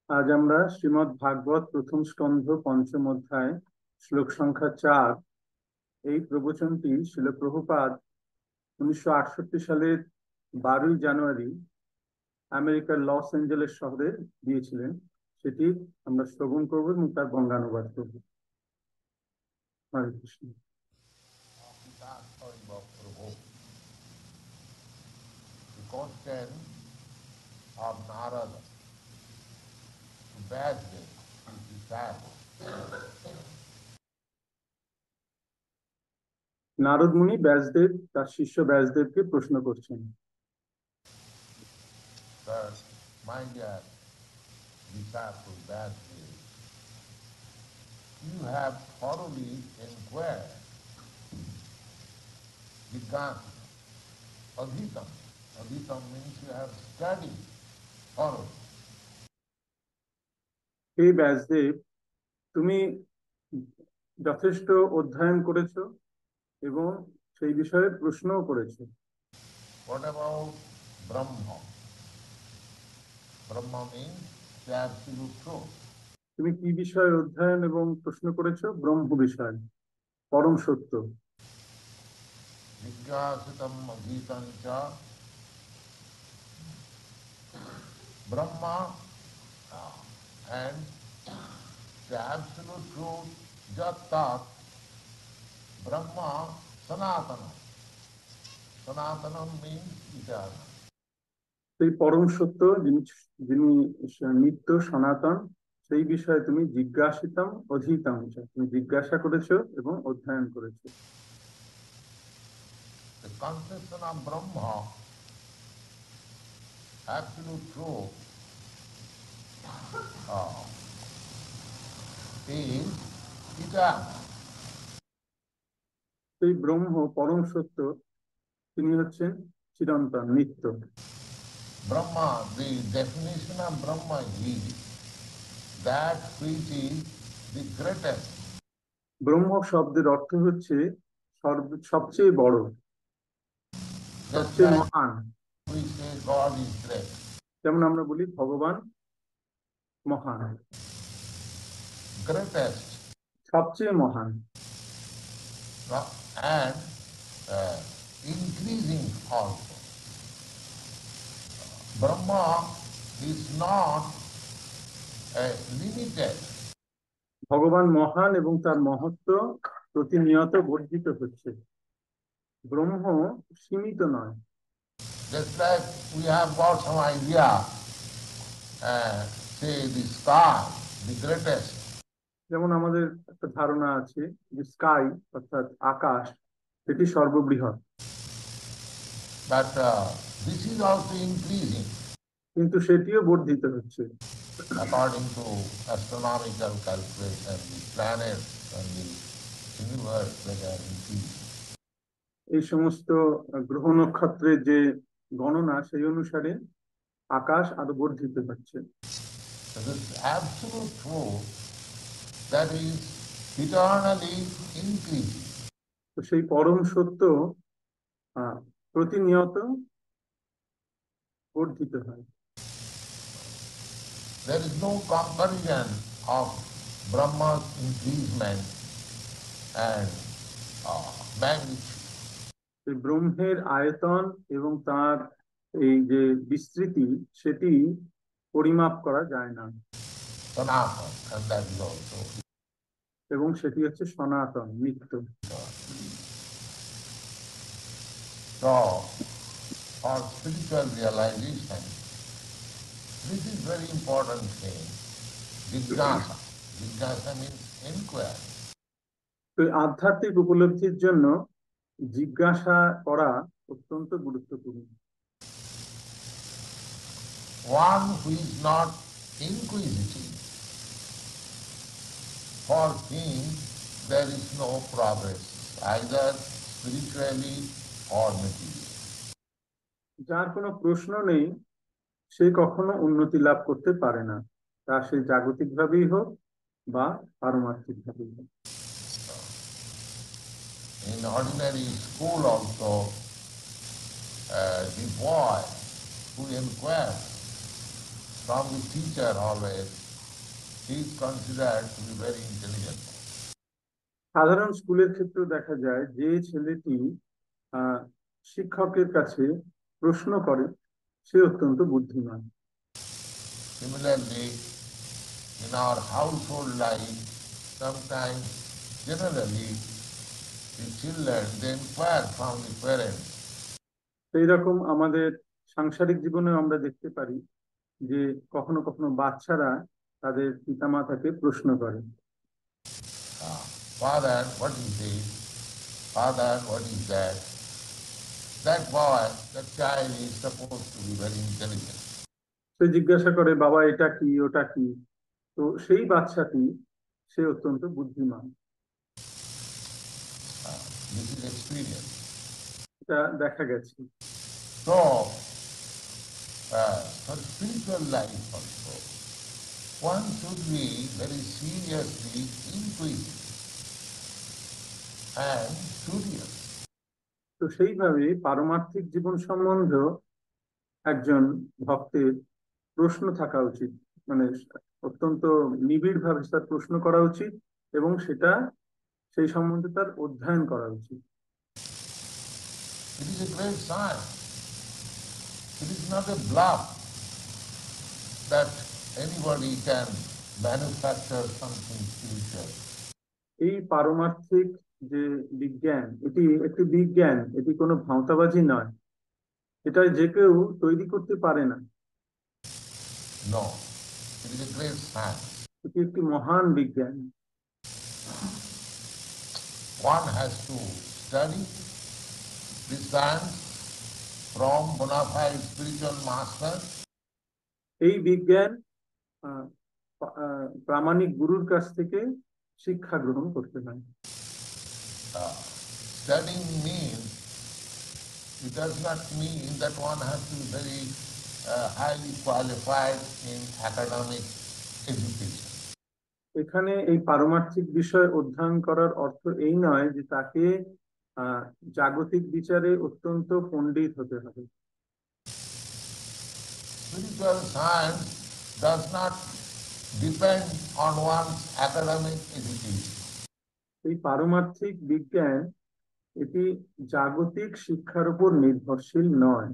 আজ আমরা শ্রীমদ্ ভাগবত প্রথম স্কন্ধ পঞ্চম অধ্যায় শ্লোক সংখ্যা 4 এই প্রবচনটি শ্রীল প্রভুপাদ 1968 সালের 12 জানুয়ারি আমেরিকার লস এঞ্জেলেস শহরে দিয়েছিলেন। সেটি আমরা শ্রবণ করব এবং তার বঙ্গানুবাদ করব। হরে Krishna. Question of Narada to Vyasdev, his disciple. Narad মুনি ব্যাসদেব তার শিষ্য ব্যাসদেবকে প্রশ্ন করছেন। Sir, my dear disciple Vyasdev, you have thoroughly inquired, Jignasa, Adhitam. Adhitam means you have studied thoroughly. হে ব্যাসদেব, তুমি যথেষ্ট অধ্যয়ন করেছো এবং সেই বিষয়ে প্রশ্নও করেছো। What about Brahma? Brahma means the absolute truth. তুমি কি বিষয়ে অধ্যয়ন এবং প্রশ্ন করেছো? ব্রহ্ম বিষয়, পরম সত্য। Jignasitam adhitam cha Brahma and the absolute truth jat tat Brahma Sanatana. Sanatanam means eternal. সেই পরম সত্য যিনি যিনি নিত্য সনাতন, সেই বিষয়ে তুমি জিজ্ঞাসিতম অধীতম, তুমি জিজ্ঞাসা করেছো এবং অধ্যয়ন করেছো। The conception of Brahma, absolute truth, is eternal. সেই ব্রহ্ম পরম সত্য, তিনি হচ্ছেন চিরন্তন, নিত্য। Brahma, the definition of Brahma is that which is the greatest. ব্রহ্ম শব্দের অর্থ হচ্ছে সবচেয়ে বড়, Just সবচেয়ে like মহান। we say God is great. যেমন আমরা বলি ভগবান মহান, Greatest. সবচেয়ে মহান And increasing also. Brahma is not limited. ভগবান মহান এবং তার মহত্ব প্রতিনিয়ত বর্ধিত হচ্ছে। ব্রহ্ম সীমিত নয়। Just like we have got some idea, say the sky, the greatest. যেমন আমাদের একটা ধারণা আছে যে স্কাই অর্থাৎ আকাশ, এটি সর্ববৃহৎ। But this is also increasing. কিন্তু সেটিও বর্ধিত হচ্ছে। According to astronomical calculation, the planets and the universe, they are increasing. এই সমস্ত গ্রহ নক্ষত্রের যে গণনা, সেই অনুসারে আকাশ আরো বর্ধিত হচ্ছে। So this absolute truth that is eternally increasing. তো সেই পরম সত্য প্রতিনিয়ত বর্ধিত হয়। There is no comparison of Brahma's increasement and magnitude. ব্রহ্মের আয়তন এবং তার এই যে বিস্তৃতি, সেটি পরিমাপ করা যায় না। Sanatana, and that is also. এবং সেটি হচ্ছে সনাতন, নিত্য। So, for spiritual realization, this is very important thing. Jignasa. Jignasa means inquiry. তো আধ্যাত্মিক উপলব্ধির জন্য জিজ্ঞাসা করা অত্যন্ত গুরুত্বপূর্ণ। One who is not inquisitive, for him there is no progress, either spiritually or materially. যার কোনো প্রশ্ন নেই, সে কখনো উন্নতি লাভ করতে পারে না, তা সে জাগতিক ভাবেই হোক বা পারমার্থিক ভাবেই হোক। In ordinary school also, the boy who inquires from the teacher always, he is considered to be very intelligent. সাধারণ স্কুলের ক্ষেত্রেও দেখা যায় যে ছেলেটি আহ শিক্ষকের কাছে প্রশ্ন করে সে অত্যন্ত বুদ্ধিমান। Similarly, in our household life, sometimes, generally, the children, they inquire from the parents. এইরকম আমাদের সাংসারিক জীবনেও আমরা দেখতে পারি যে কখনো কখনো বাচ্চারা তাদের পিতামাতাকে প্রশ্ন করে, Father, what is this? Father, what is that? That boy, that child is supposed to be very intelligent. সে জিজ্ঞাসা করে, বাবা এটা কি ওটা কি। তো সেই বাচ্চাটি সে অত্যন্ত বুদ্ধিমান। This is experience. এটা দেখা গেছে। So, for spiritual life also, one should be very seriously inquisitive and studious. তো সেইভাবে পারমার্থিক জীবন সম্বন্ধেও একজন ভক্তের প্রশ্ন থাকা উচিত, মানে অত্যন্ত নিবিড় ভাবে তার প্রশ্ন করা উচিত এবং সেটা সেই সম্বন্ধে তার অধ্যয়ন করা উচিত। It is a great science. It is not a bluff that anybody can manufacture something spiritual. এই পারমার্থিক যে বিজ্ঞান, এটি একটি বিজ্ঞান, এটি কোনো ভাঁওতাবাজি নয়, এটা যে কেউ তৈরি করতে পারে না। No, it is a great science. এটি একটি মহান বিজ্ঞান। One has to study this science from bona fide spiritual masters. এই বিজ্ঞান প্রামাণিক গুরুর কাছ থেকে শিক্ষা গ্রহণ করতে হয়। Studying means, it does not mean that one has to be very highly qualified in academic education. এখানে এই পারমার্থিক বিষয় অধ্যয়ন করার অর্থ এই নয় যে তাকে জাগতিক বিচারে অত্যন্ত পণ্ডিত হতে হবে। Spiritual science does not depend on one's academic education. এই পারমার্থিক বিজ্ঞান এটি জাগতিক শিক্ষার উপর নির্ভরশীল নয়।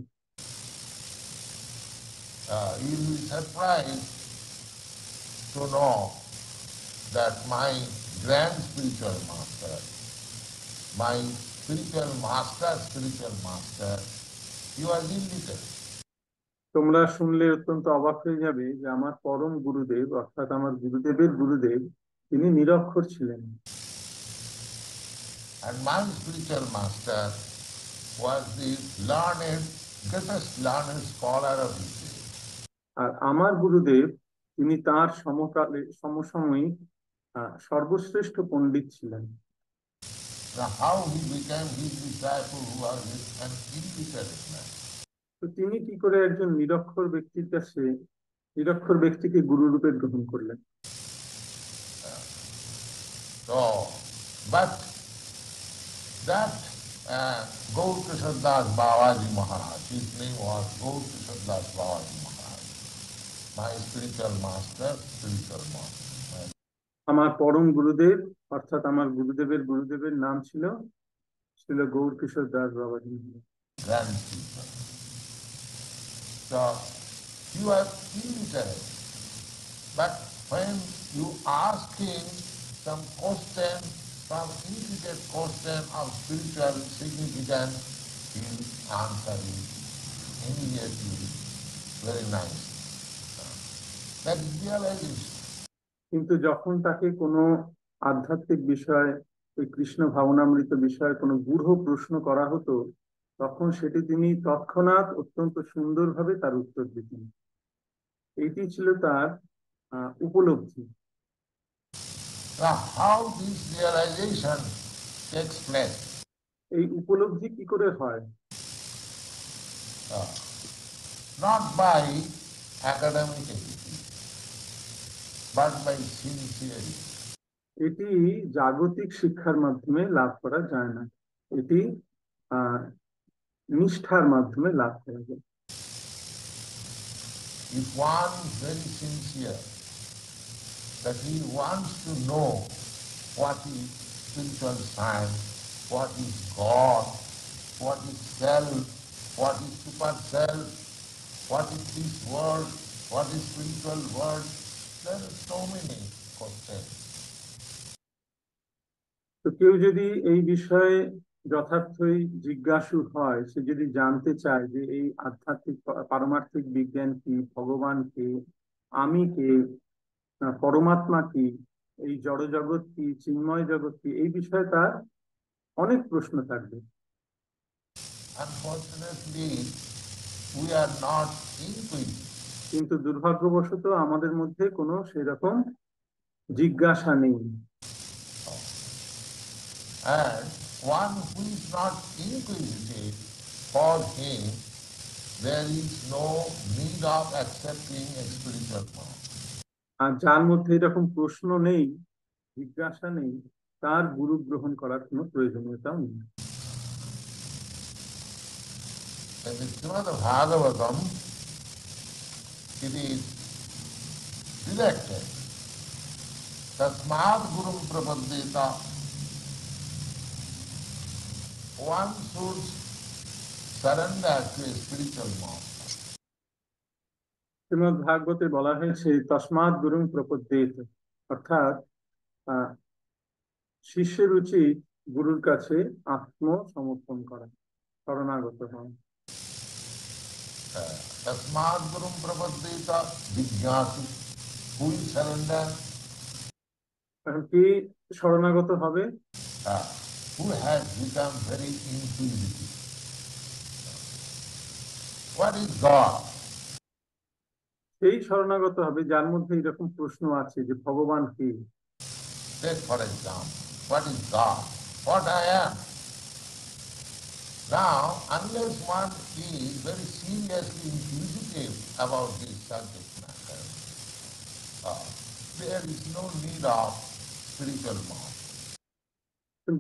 You will be surprised to know that my grand spiritual master, my spiritual master, he was illiterate. তোমরা শুনলে অত্যন্ত অবাক হয়ে যাবে যে আমার পরম গুরুদেব অর্থাৎ আমার গুরুদেবের গুরুদেব তিনি নিরক্ষর ছিলেন। And my spiritual master was the greatest learned scholar of his day. আর আমার গুরুদেব তিনি তার সমসাময়িক সর্বশ্রেষ্ঠ পণ্ডিত ছিলেন। Now how he became his disciple who was an illiterate man? তো তিনি কি করে একজন নিরক্ষর ব্যক্তির কাছে নিরক্ষর ব্যক্তিকে গুরুরূপে গ্রহণ করলেন? So, but that Gaur Kishore Das Babaji Maharaj, his name was Gaur Kishore Das Babaji Maharaj, my spiritual master. আমার পরম গুরুদেব অর্থাৎ আমার গুরুদেবের গুরুদেবের নাম ছিল গৌর কিশোর দাস বাবাজি। Grand teacher. So, he was illiterate, but when you ask him some question, some intricate question of spiritual significance, he will answer you immediately, very nice. That is realization. কিন্তু যখন তাকে কোনো আধ্যাত্মিক বিষয়, ওই কৃষ্ণ ভাবনামৃত বিষয়ে কোনো গূঢ় প্রশ্ন করা হতো, তখন সেটি তিনি তৎক্ষণাৎ অত্যন্ত সুন্দরভাবে তার উত্তর দিতেন। এইটি ছিল তার উপলব্ধি। How this realization takes place? এই উপলব্ধি কি করে হয়? Not by academic education, but by sincerity. এটি জাগতিক শিক্ষার মাধ্যমে লাভ করা যায় না, এটি নিষ্ঠার মাধ্যমে লাভ করা যায়। if one is very sincere, that he wants to know what is spiritual science, what is God, what is self, what is super self, what is this world, what is spiritual world. There are so many questions. তো কেউ যদি এই বিষয়ে যথার্থই জিজ্ঞাসু হয়, সে যদি জানতে চায় যে এই আধ্যাত্মিক পারমার্থিক বিজ্ঞান কি, ভগবান কি, আমি কে, পরমাত্মা কি, এই জড় জগৎ কি, চিন্ময় জগৎ কি, এই বিষয়ে তার অনেক প্রশ্ন থাকবে। Unfortunately, we are not inquisitive. কিন্তু দুর্ভাগ্যবশত আমাদের মধ্যে কোনো সেরকম জিজ্ঞাসা নেই। And one who is not inquisitive, for him there is no need of accepting a spiritual path. আর যার মধ্যে এরকম প্রশ্ন নেই, জিজ্ঞাসা নেই, তার গুরু গ্রহণ করার কোনো প্রয়োজনীয়তাও নেই। In the Srimad Bhagavatam, it is directed, Tasmad Gurum Prapaddeta, one should surrender to a spiritual master. Shrimad ভাগবতে বলা হয়েছে তস্মাৎ গুরুং প্রপদ্যেত, অর্থাৎ শিষ্যের উচিত গুরুর কাছে আত্মসমর্পণ করা, শরণাগত হওয়া। Tasmad Gurum Prapaddeta Jignasu, who will surrender? এখন কি শরণাগত হবে? Who has become very inquisitive. What is God? সেই শরণাগত হবে যার মধ্যে এরকম প্রশ্ন আছে যে ভগবান কি। Take for example, what is God? What I am? Now, unless one is very seriously inquisitive about this subject matter, there is no need of spiritual master.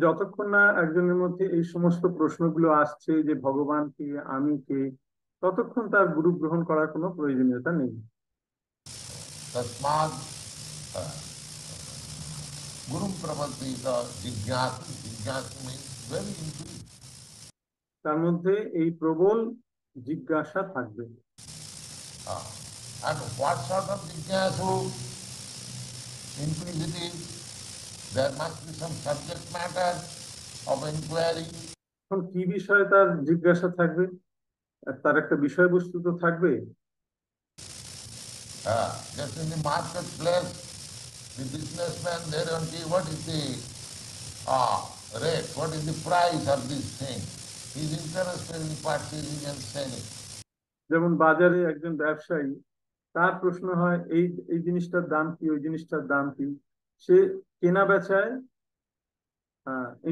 যতক্ষণ না একজনের মধ্যে এই সমস্ত প্রশ্নগুলো আসছে যে ভগবান কে, আমি কে, ততক্ষণ তার গুরু গ্রহণ করার কোনো প্রয়োজনীয়তা নেই। Tasmad Gurum Prapaddeta Jignasu. Jignasu means very inquisitive. তার মধ্যে এই প্রবল জিজ্ঞাসা থাকবে। And what sort of Jignasu? Inquisitive. There must be some subject matter of inquiry. এখন কি বিষয়ে তার জিজ্ঞাসা থাকবে? তার একটা বিষয়বস্তু তো থাকবে। Just in the marketplace, the businessman, they don't see what is the rate, what is the price of this thing. He is interested in purchasing and selling. যেমন বাজারে একজন ব্যবসায়ী, তার প্রশ্ন হয় এই এই জিনিসটার দাম কি, ওই জিনিসটার দাম কি। সে কেনা বেচায়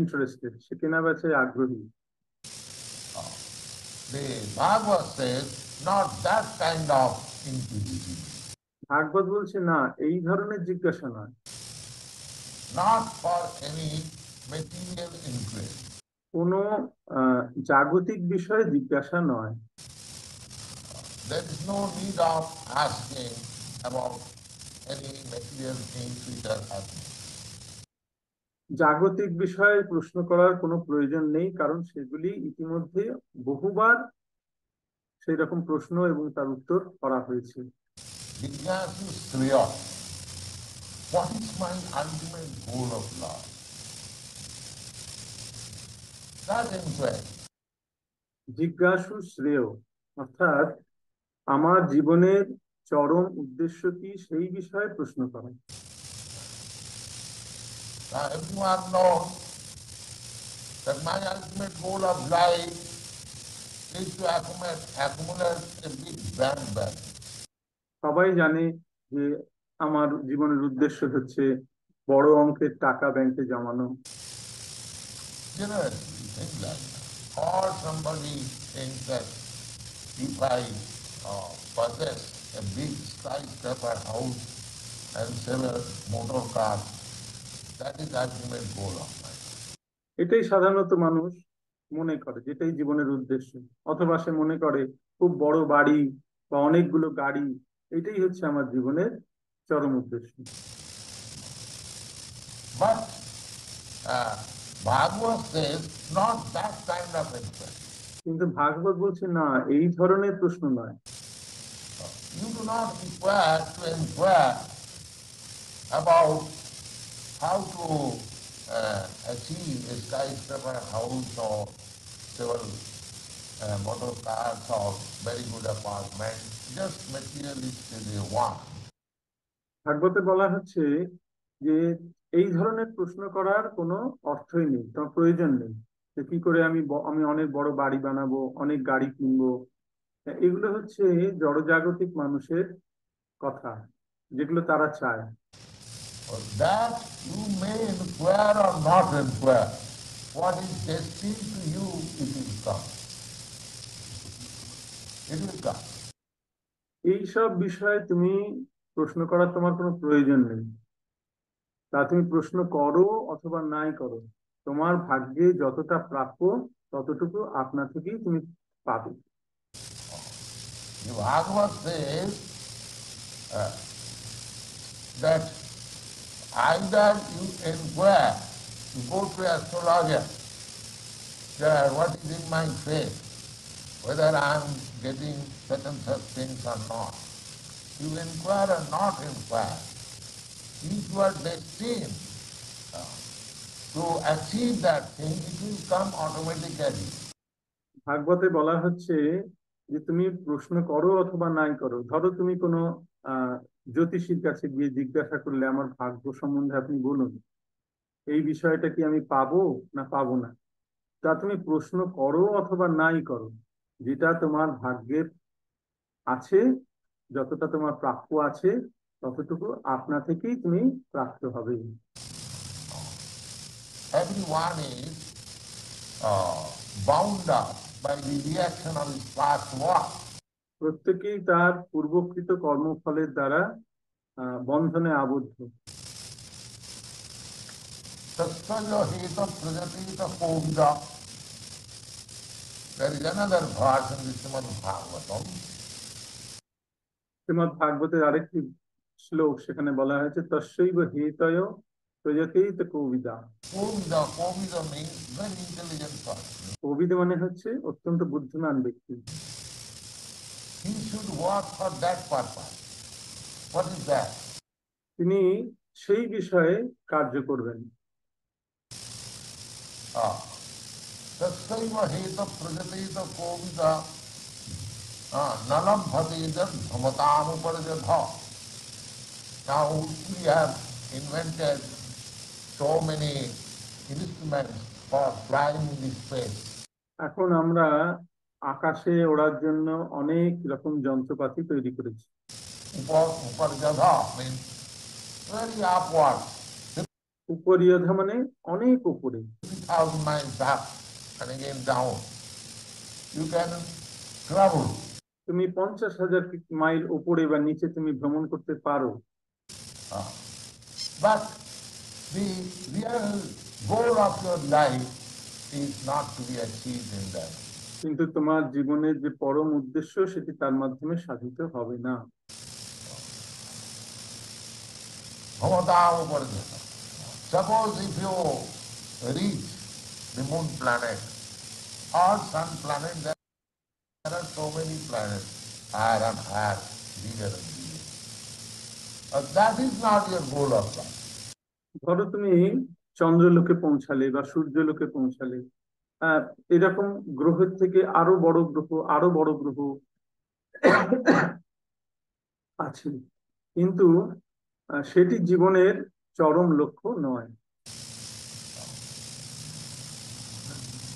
ইন্টারেস্টেড, সে কেনা বেচায় আগ্রহী। The Bhagavad says, not that kind of inquisitivity. ভাগবত বলছে না, এই ধরনের জিজ্ঞাসা নয়। Not for any material interest. কোনো জাগতিক বিষয়ে জিজ্ঞাসা নয়। There is no need of asking about any material things which are happening. জাগতিক বিষয়ে প্রশ্ন করার কোনো প্রয়োজন নেই, কারণ সেগুলি ইতিমধ্যে বহুবার সেই রকম প্রশ্ন এবং তার উত্তর করা হয়েছে। Jignasu Shreya. What is my ultimate goal of life? That inquiry. জিজ্ঞাসু শ্রেয়, অর্থাৎ আমার জীবনের চরম উদ্দেশ্য কি, সেই বিষয়ে প্রশ্ন করা। Now everyone knows that my ultimate goal of life is to accumulate a big bank balance. সবাই জানে যে আমার জীবনের উদ্দেশ্য হচ্ছে বড় অঙ্কের টাকা ব্যাংকে জমানো। Generally, things like that. Or somebody thinks that if I possess a big skyscraper house and several motor cars, that is the ultimate goal of life. এটাই সাধারণত মানুষ মনে করে, যেটাই জীবনের উদ্দেশ্য। অথবা সে মনে করে খুব বড় বাড়ি বা অনেকগুলো গাড়ি এটাই হচ্ছে আমার জীবনের চরম উদ্দেশ্য। But Bhagavad says not that kind of interest. কিন্তু ভাগবত বলছে না, এই ধরনের প্রশ্ন নয়। You do not require to inquire about how to achieve a skyscraper house or several motor cars or very good apartment, just materialistic they want. ভাগবতে বলা হচ্ছে যে এই ধরনের প্রশ্ন করার কোনো অর্থই নেই, তোমার প্রয়োজন নেই যে কি করে আমি অনেক বড় বাড়ি বানাবো, অনেক গাড়ি কিনবো। এগুলো হচ্ছে জড়জাগতিক মানুষের কথা, যেগুলো তারা চায়। For that you may inquire or not inquire. What is destined to you, it will come. It will come. এই সব বিষয়ে তুমি প্রশ্ন করার তোমার কোনো প্রয়োজন নেই। তা তুমি প্রশ্ন করো অথবা নাই করো, তোমার ভাগ্যে যতটা প্রাপ্য ততটুকু আপনা থেকেই তুমি পাবে। The Bhagavad says that either you inquire, you go to astrologer, that what is in my fate, whether I am getting certain such things or not. You inquire or not inquire. If you are destined to achieve that thing, it will come automatically. ভাগবতে বলা হচ্ছে যে তুমি প্রশ্ন করো অথবা নাই করো। ধরো তুমি কোনো আহ জ্যোতিষীর কাছে গিয়ে জিজ্ঞাসা করলে, আমার ভাগ্য সম্বন্ধে আপনি বলুন, এই বিষয়টা কি আমি পাবো না পাবো না। তা তুমি প্রশ্ন করো অথবা নাই করো, যেটা তোমার ভাগ্যের আছে, যতটা তোমার প্রাপ্য আছে ততটুকু আপনা থেকেই তুমি প্রাপ্ত হবে। Everyone is bound up by the reaction of his past work. প্রত্যেকেই তার পূর্বকৃত কর্মফলের দ্বারা বন্ধনে আবদ্ধ। Tasya heta prajatita kovida. There is another verse in the Srimad Bhagavatam. Shrimad ভাগবতের আরেকটি শ্লোক, সেখানে বলা হয়েছে তস্যৈব হেতয় প্রজাতেই কবিতা। Kovida means very intelligent person. কবিতা মানে হচ্ছে অত্যন্ত বুদ্ধিমান ব্যক্তি। He should work for that purpose. What is that? তিনি সেই বিষয়ে কার্য করবেন। Tasyaiva heta prajatita kovida nalabhati jad bhamatamuparaja. Now we have invented so many instruments for flying in the space. এখন আমরা আকাশে ওড়ার জন্য অনেক রকম যন্ত্রপাতি তৈরি করেছি। Uparjadha means very upward, উপরিয়ধা মানে অনেক উপরে। 50,000 miles up and again down. You can travel. তুমি 50,000 মাইল উপরে বা নিচে তুমি ভ্রমণ করতে পারো। But the real goal of your life is not to be achieved in that. কিন্তু তোমার জীবনের যে পরম উদ্দেশ্য, সেটি তার মাধ্যমে সাধিত হবে না। Suppose if you reach the moon planet or sun planet, there are so many planets, higher and higher, bigger and bigger. That is not your goal of life. ধরো তুমি চন্দ্রলোকে পৌঁছালে বা সূর্যলোকে পৌঁছালে, এরকম গ্রহের থেকে আরো বড় গ্রহ, আরো বড় গ্রহ আছে, কিন্তু সেটি জীবনের চরম লক্ষ্য নয়।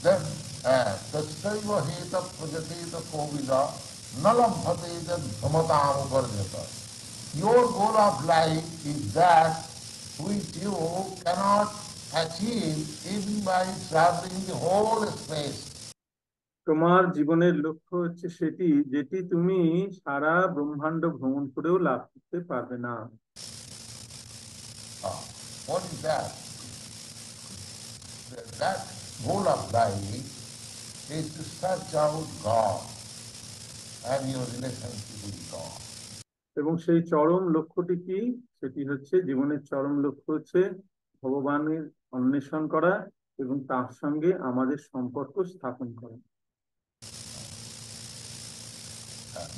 Then, tasyaiva heta prajateta kovida nalabhate jad bhamatam uparjata. Your goal of life is that which you cannot achieve even by traveling the whole space. তোমার জীবনের লক্ষ্য হচ্ছে সেটি, যেটি তুমি সারা ব্রহ্মাণ্ড ভ্রমণ করেও লাভ করতে পারবে না। What is that? That goal of life is to search out God and your relationship with God. এবং সেই চরম লক্ষ্যটি কি? সেটি হচ্ছে জীবনের চরম লক্ষ্য হচ্ছে ভগবানের অন্বেষণ করা এবং তার সঙ্গে আমাদের সম্পর্ক স্থাপন করা।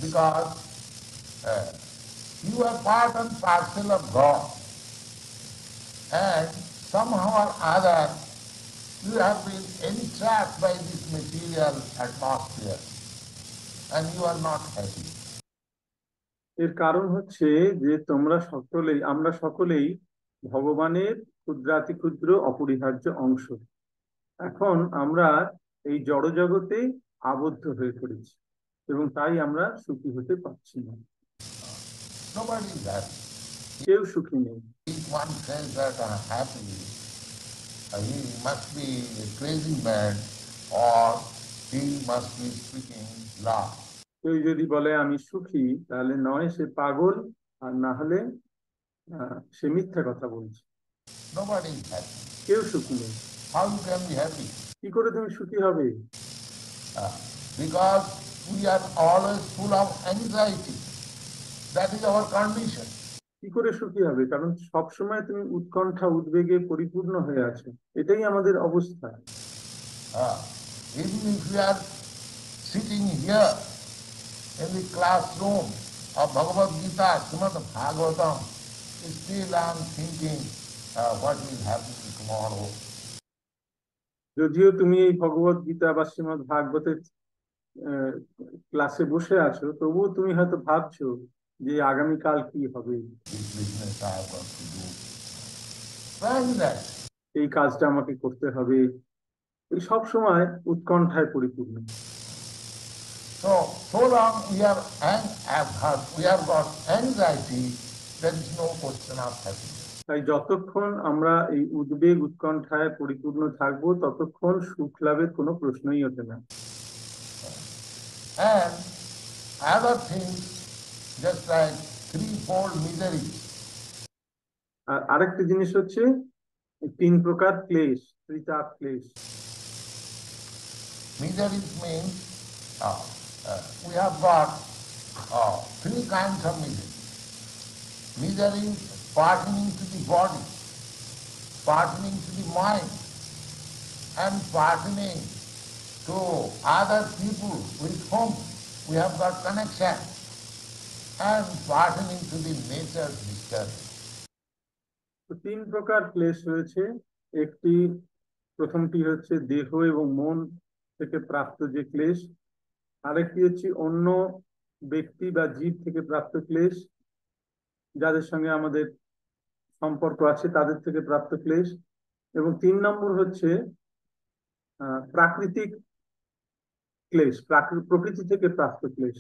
Because you are part and parcel of God, and somehow or other you have been entrapped by this material atmosphere, and you are not happy. এর কারণ হচ্ছে যে আমরা সকলেই ভগবানের ক্ষুদ্রাতি ক্ষুদ্র অপরিহার্য অংশ। এখন আমরা এই জড় জগতে আবদ্ধ হয়ে পড়েছি এবং তাই আমরা সুখী হতে পারছি না। Nobody is happy. কেউ সুখী নেই। If one says that I am happy, he must be a crazy man, or he must be speaking lie. কেউ যদি বলে আমি সুখী, তাহলে নয় সে পাগল, আর না হলে সে মিথ্যা কথা বলছে। Nobody is happy. কেউ সুখী নেই। How you can be happy? কি করে তুমি সুখী হবে? Because we are always full of anxiety. That is our condition. কি করে সুখী হবে? কারণ সবসময় তুমি উৎকণ্ঠা উদ্বেগে পরিপূর্ণ হয়ে আছো, এটাই আমাদের অবস্থা। Even if we are sitting here in the classroom of Bhagavad Gita, Srimad Bhagavatam, still I am thinking what will happen tomorrow. যদিও তুমি এই ভগবত গীতা বা শ্রীমদ ভাগবতের ক্লাসে বসে আছো, তবুও তুমি হয়তো ভাবছো যে আগামীকাল কি হবে, This business I have got to do. Like that. এই কাজটা আমাকে করতে হবে, এই সব সময় উৎকণ্ঠায় পরিপূর্ণ। So long we have got anxiety, there is no question of happiness. তাই যতক্ষণ আমরা এই উদ্বেগ উৎকণ্ঠায় পরিপূর্ণ থাকবো, ততক্ষণ সুখ লাভের কোনো প্রশ্নই ওঠে না। And other things, just like threefold misery. আর আরেকটা জিনিস হচ্ছে তিন প্রকার ক্লেশ, ত্রিতাপ ক্লেশ। Misery means we have got three kinds of misery. Misery pertaining to the body, pertaining to the mind, and pertaining to other people with whom we have got connection, and pertaining to the nature's disturbance. তো তিন প্রকার ক্লেশ রয়েছে। প্রথমটি হচ্ছে দেহ এবং মন থেকে প্রাপ্ত যে ক্লেশ, আরেকটি হচ্ছে অন্য ব্যক্তি বা জীব থেকে প্রাপ্ত ক্লেশ, যাদের সঙ্গে আমাদের সম্পর্ক আছে তাদের থেকে প্রাপ্ত ক্লেশ, এবং 3 নম্বর হচ্ছে প্রাকৃতিক ক্লেশ, প্রকৃতি থেকে প্রাপ্ত ক্লেশ।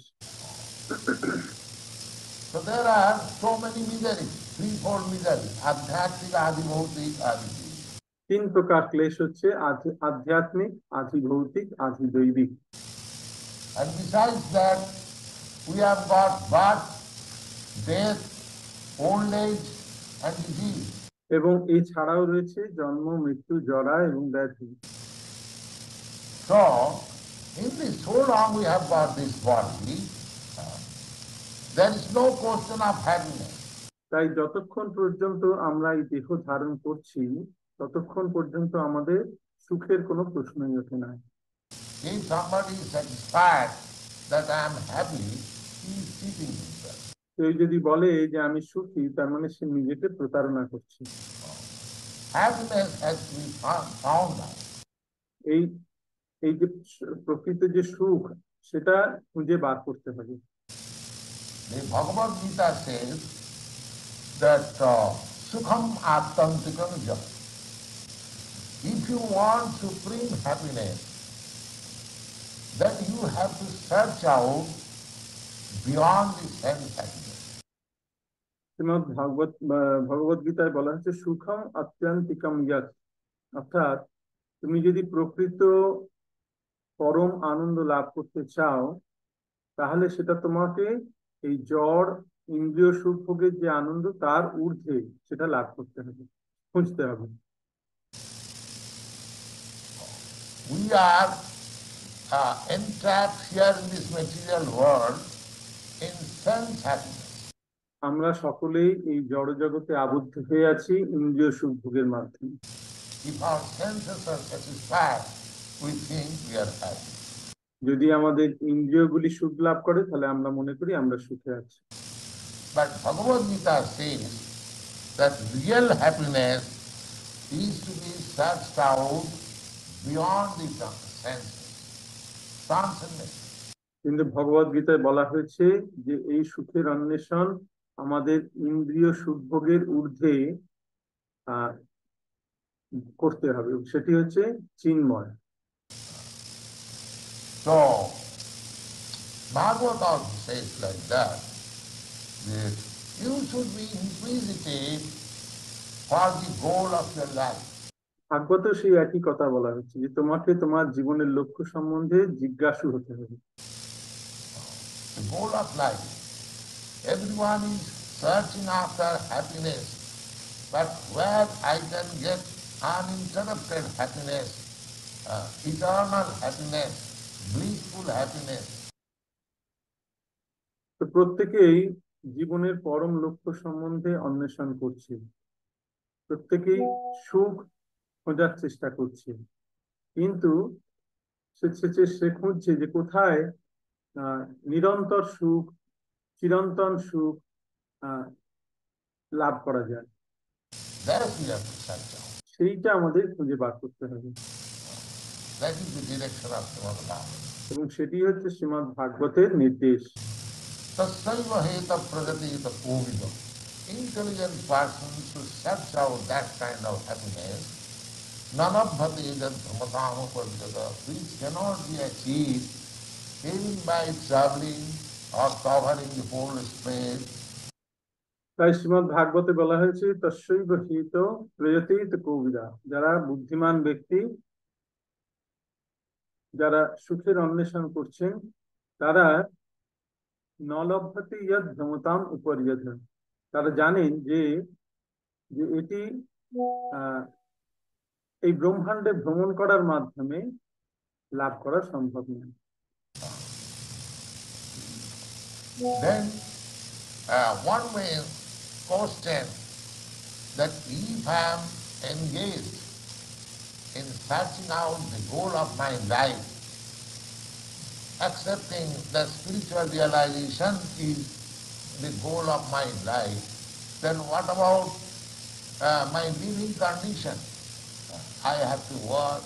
So there are so many miseries, threefold misery, adhyatmik, adhibhautik, adhidevik. 3 প্রকার ক্লেশ হচ্ছে আধ্যাত্মিক, আধিভৌতিক, আধিদৈবিক। And besides that, we have got birth, death, old age, and disease. এবং এছাড়াও রয়েছে জন্ম, মৃত্যু, জরা এবং ব্যাধি। So, in this, so long we have got this body, there is no question of happiness. তাই যতক্ষণ পর্যন্ত আমরা এই দেহ ধারণ করছি, ততক্ষণ পর্যন্ত আমাদের সুখের কোনো প্রশ্নই ওঠে না। If somebody is satisfied that I am happy, he is cheating himself. কেউ যদি বলে যে আমি সুখী, তার মানে সে নিজেকে প্রতারণা করছে। Happiness has to be found out. এই যে প্রকৃত যে সুখ, সেটা খুঁজে বার করতে হবে। The Bhagavad Gita says that sukham attantikam jam. If you want supreme happiness, then you have to search out beyond the sense happiness. Shrimad ভগবত গীতায় বলা হচ্ছে সুখম আত্যন্তিকম ইয়ৎ, অর্থাৎ তুমি যদি প্রকৃত পরম আনন্দ লাভ করতে চাও, তাহলে সেটা তোমাকে এই জড় ইন্দ্রিয় সুখ ভোগের যে আনন্দ, তার ঊর্ধ্বে সেটা লাভ করতে হবে, খুঁজতে হবে। We are entrapped here in this material world in sense happiness. আমরা সকলেই এই জড় জগতে আবদ্ধ হয়ে আছি ইন্দ্রিয় সুখ ভোগের মাধ্যমে। If our senses are satisfied, we think we are happy. যদি আমাদের ইন্দ্রিয়গুলি সুখ লাভ করে তাহলে আমরা মনে করি আমরা সুখে আছি। But Bhagavad Gita says that real happiness is to be searched out beyond the senses, transcendent. কিন্তু ভগবদ গীতায় বলা হয়েছে যে এই সুখের অন্বেষণ আমাদের ইন্দ্রিয় সুখ ভোগের ঊর্ধ্বে আহ করতে হবে, সেটি হচ্ছে চিন্ময়। So, Bhagavad also says like that you should be inquisitive for the goal of your life. ভাগবত সেই একই কথা বলা হচ্ছে যে তোমাকে তোমার জীবনের লক্ষ্য সম্বন্ধে জিজ্ঞাসু হতে হবে। The goal of life. Everyone is searching after happiness, but where I can get uninterrupted happiness, eternal happiness, blissful happiness. তো প্রত্যেকেই জীবনের পরম লক্ষ্য সম্বন্ধে অন্বেষণ করছে, প্রত্যেকেই সুখ খোঁজার চেষ্টা করছে, কিন্তু সে খুঁজছে যে কোথায় নিরন্তর সুখ, চিরন্তন সুখ লাভ করা যায়। That we have to search out. সেইটা আমাদের খুঁজে বার করতে হবে। That is the direction of Srimad Bhagavatam. এবং সেটি হচ্ছে শ্রীমদ্ ভাগবতের নির্দেশ। Tasaiva heta pragatita kovidam. Intelligent persons should search out that kind of happiness. Nanabhati jad brahmatama padjata, which cannot be achieved even by traveling or covering the whole space. তাই শ্রীমদ্ ভাগবতে বলা হয়েছে তস্যৈব হিত প্রয়তিত কবিরা, যারা বুদ্ধিমান ব্যক্তি, যারা সুখের অন্বেষণ করছেন, তারা নলভ্যতে ইয়ৎ ভ্রমতাম উপরিয়ত, তারা জানেন যে এটি এই ব্রহ্মাণ্ডে ভ্রমণ করার মাধ্যমে লাভ করা সম্ভব নয়। Then one may question that if I am engaged in searching out the goal of my life, accepting that spiritual realization is the goal of my life, then what about my living condition? I have to work.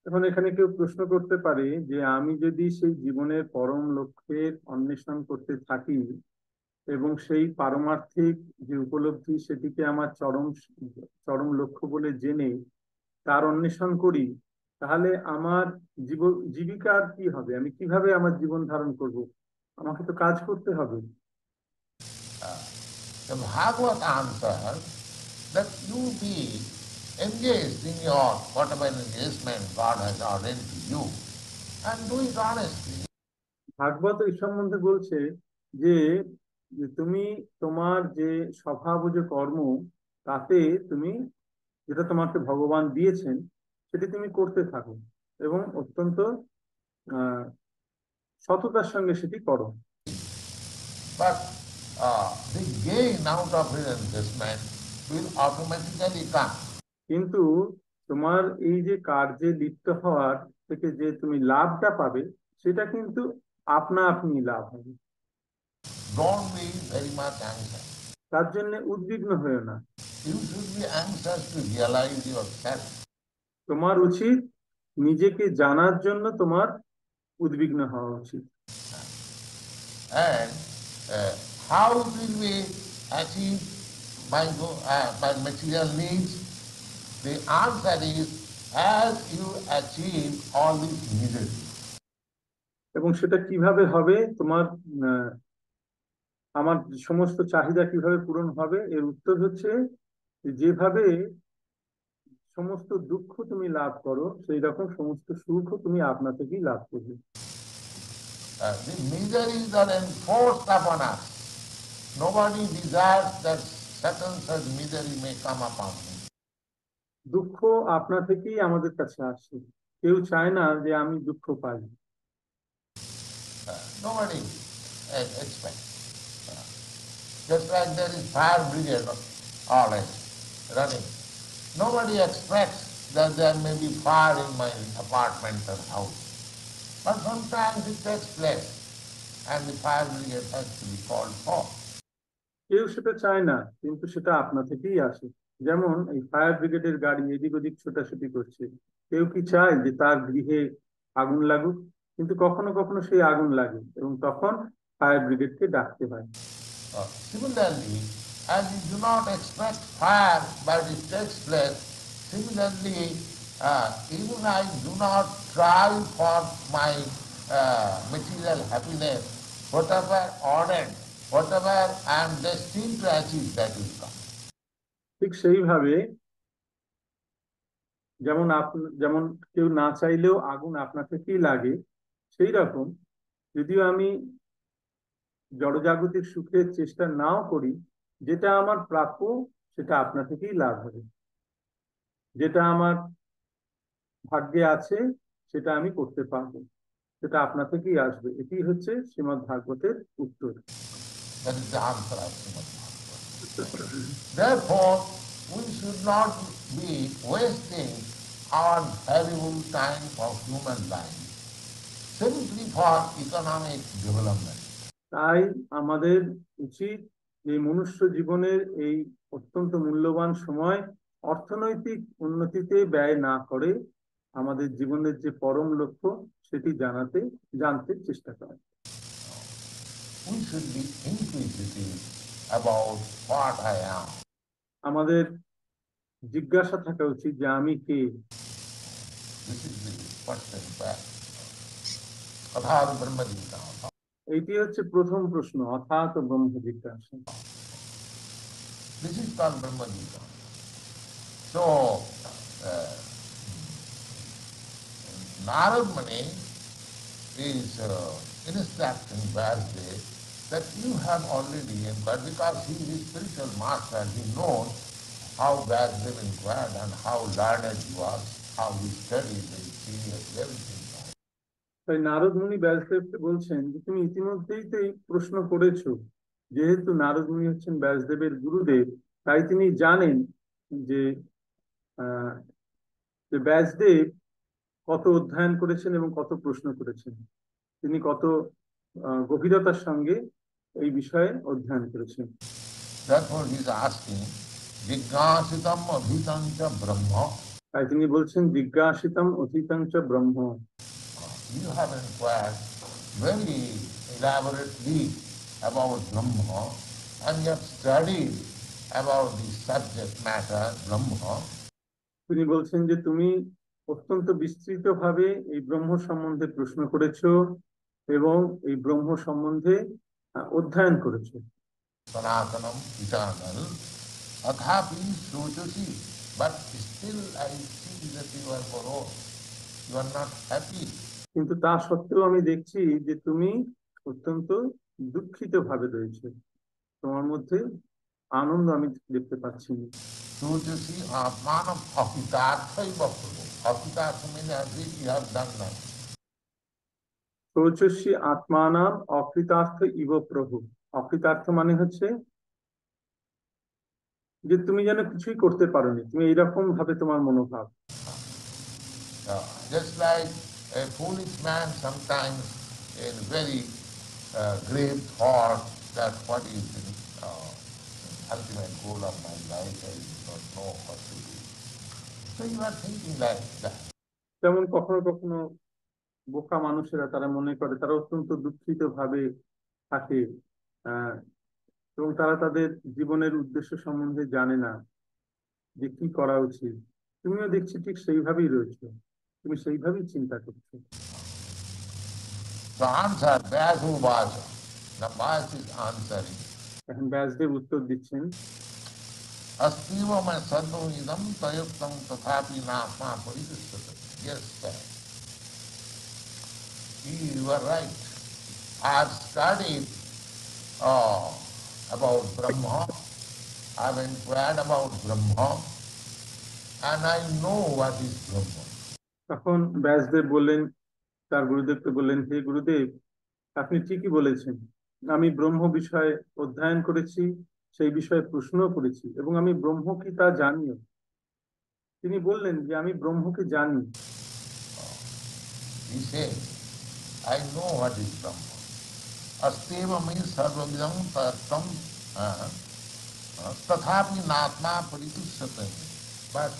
এখন এখানে কেউ প্রশ্ন করতে পারে যে আমি যদি সেই জীবনের পরম লক্ষ্যের অন্বেষণ করতে থাকি এবং সেই পারমার্থিক যে উপলব্ধি সেটিকে আমার চরম লক্ষ্য বলে জেনে তার অন্বেষণ করি, তাহলে আমার জীবিকার কি হবে? আমি কিভাবে আমার জীবন ধারণ করব? আমাকে তো কাজ করতে হবে। The Bhagavad answer that you be engaged in your whatever engagement God has ordained to you and do it honestly. ভাগবত এই সম্বন্ধে বলছে যে তুমি তোমার যে স্বভাবজ কর্ম, তাতে তুমি যেটা তোমাকে ভগবান দিয়েছেন সেটি তুমি করতে থাকো এবং অত্যন্ত সততার সঙ্গে সেটি করো। But the gain out of his investment will automatically come. কিন্তু তোমার এই যে কার্যে লিপ্ত হওয়ার থেকে যে তুমি লাভটা পাবে সেটা কিন্তু আপনা আপনি লাভ হবে। Don't be very much anxious. তার জন্য উদ্বিগ্ন হয়েও না। You should be anxious to realize yourself. তোমার উচিত নিজেকে জানার জন্য তোমার উদ্বিগ্ন হওয়া উচিত। And how will we achieve by material needs? The answer is as you achieve all these needs. এবং সেটা কিভাবে হবে, তোমার আমার সমস্ত চাহিদা কিভাবে পূরণ হবে, এর উত্তর হচ্ছে যেভাবে সমস্ত দুঃখ তুমি লাভ করো সেই রকম সমস্ত সুখও তুমি আপনা থেকেই লাভ করবে। The miseries are enforced upon us. Nobody desires that certain such misery may come upon me. দুঃখ আপনা থেকেই আমাদের কাছে আসে, কেউ চায় না যে আমি দুঃখ পাই। Nobody expects. Just like there is fire brigade always running. Nobody expects that there may be fire in my apartment or house. But sometimes it takes place and the fire brigade has to be called for. কেউ সেটা চায় না, কিন্তু সেটা আপনা থেকেই আসে। যেমন এই ফায়ার ব্রিগেডের গাড়ি এদিক ওদিক ছোটাছুটি করছে, কেউ কি চায় যে তার গৃহে আগুন লাগুক? কিন্তু কখনো কখনো সেই আগুন লাগে এবং তখন ফায়ার ব্রিগেডকে ডাকতে হয়। Similarly, as you do not expect fire, but it takes place, similarly, even I do not try for my material happiness, whatever ordered, whatever I am destined to achieve, that will come. ঠিক সেইভাবে যেমন কেউ না চাইলেও আগুন আপনা থেকেই লাগে, সেই রকম যদিও আমি জড়জাগতিক সুখের চেষ্টা নাও করি, যেটা আমার প্রাপ্য সেটা আপনা থেকেই লাভ হবে। যেটা আমার ভাগ্যে আছে সেটা আমি করতে পারবো, সেটা আপনা থেকেই আসবে। এটি হচ্ছে শ্রীমদ্ ভাগবতের উত্তর। That is the answer of Srimad Bhagavatam. Therefore, we should not be wasting our valuable time of human life simply for economic development. তাই আমাদের উচিত এই মনুষ্য জীবনের এই অত্যন্ত মূল্যবান সময় অর্থনৈতিক উন্নতিতে ব্যয় না করে আমাদের জীবনের যে পরম লক্ষ্য সেটি জানতে চেষ্টা করা। We should be inquisitive about what I am. আমাদের জিজ্ঞাসা থাকা উচিত যে আমি কে। This is the first fact. Athāta Brahma Jignāsa. এইটি হচ্ছে প্রথম প্রশ্ন, অর্থাৎ ব্রহ্ম জিজ্ঞাসা। This is called Brahma Jignāsa. So, Narad Muni is instructing Vasudev that you have already inquired, because he is his spiritual master, he knows how Vasudev inquired and how learned he was, how he studied very seriously, everything. তাই নারদ মুনি ব্যাসদেবকে বলছেন যে তুমি ইতিমধ্যেই তো এই প্রশ্ন করেছো। যেহেতু নারদ মুনি হচ্ছেন ব্যাসদেবের গুরুদেব, তাই তিনি জানেন যে আহ যে ব্যাসদেব কত অধ্যয়ন করেছেন এবং কত প্রশ্ন করেছেন, তিনি কত গভীরতার সঙ্গে এই বিষয়ে অধ্যয়ন করেছেন। Therefore he is asking, Jignāsitam adhitam cha brahma. তাই তিনি বলছেন জিজ্ঞাসিতম অতীতং চ ব্রহ্ম। You have inquired very elaborately about Brahma, and you have studied about the subject matter Brahma. তিনি বলছেন যে তুমি অত্যন্ত বিস্তৃতভাবে এই ব্রহ্ম সম্বন্ধে প্রশ্ন করেছো এবং এই ব্রহ্ম সম্বন্ধে অধ্যয়ন করেছো। Sanatanam eternal, athapi sochasi, but still I see that you are morose, you are not happy. কিন্তু তা সত্ত্বেও আমি দেখছি যে তুমি অত্যন্ত দুঃখিত ভাবে রয়েছে, তোমার মধ্যে আনন্দ আমি দেখতে পাচ্ছি না। Sochasi atmanam ahitarthaiva prabhu. Ahitartha means as if you have done nothing. শৌচস্যি আত্মানাম অকৃতার্থ ইব প্রভু। অকৃতার্থ মানে হচ্ছে যে তুমি যেন কিছুই করতে পারোনি, তুমি এইরকম ভাবে তোমার মনোভাব। Just like a foolish man sometimes in very grave thought that what is the ultimate goal of my life, I do not know what to do. So you are thinking like that. যেমন কখনো কখনো বোকা মানুষেরা তারা মনে করে তারা অত্যন্ত দুঃখিত ভাবে থাকে, আহ এবং তারা তাদের জীবনের উদ্দেশ্য সম্বন্ধে জানে না যে কি করা উচিত। তুমিও দেখছি ঠিক সেইভাবেই রয়েছে, তুমি সেইভাবেই চিন্তা করছো। So answer, Vyasuvacha. The Vyas is answering. এখন ব্যাসদেব উত্তর দিচ্ছেন, Astiva ma sadhu idam tayuktam tathapi nātmā paridushyate. Yes, sir. You are right. I have studied about Brahma, I have inquired about Brahma, and I know what is Brahma. তখন ব্যাসদেব বললেন, তার গুরুদেবকে বললেন, হে গুরুদেব, আপনি ঠিকই বলেছেন, আমি ব্রহ্ম বিষয়ে অধ্যয়ন করেছি, সেই বিষয়ে প্রশ্ন করেছি এবং আমি ব্রহ্ম কি তা জানিও। তিনি বললেন যে আমি ব্রহ্মকে জানি। He says, I know what is Brahma. Asteva means sarvavidam tattam tathapi natma paritusyate. But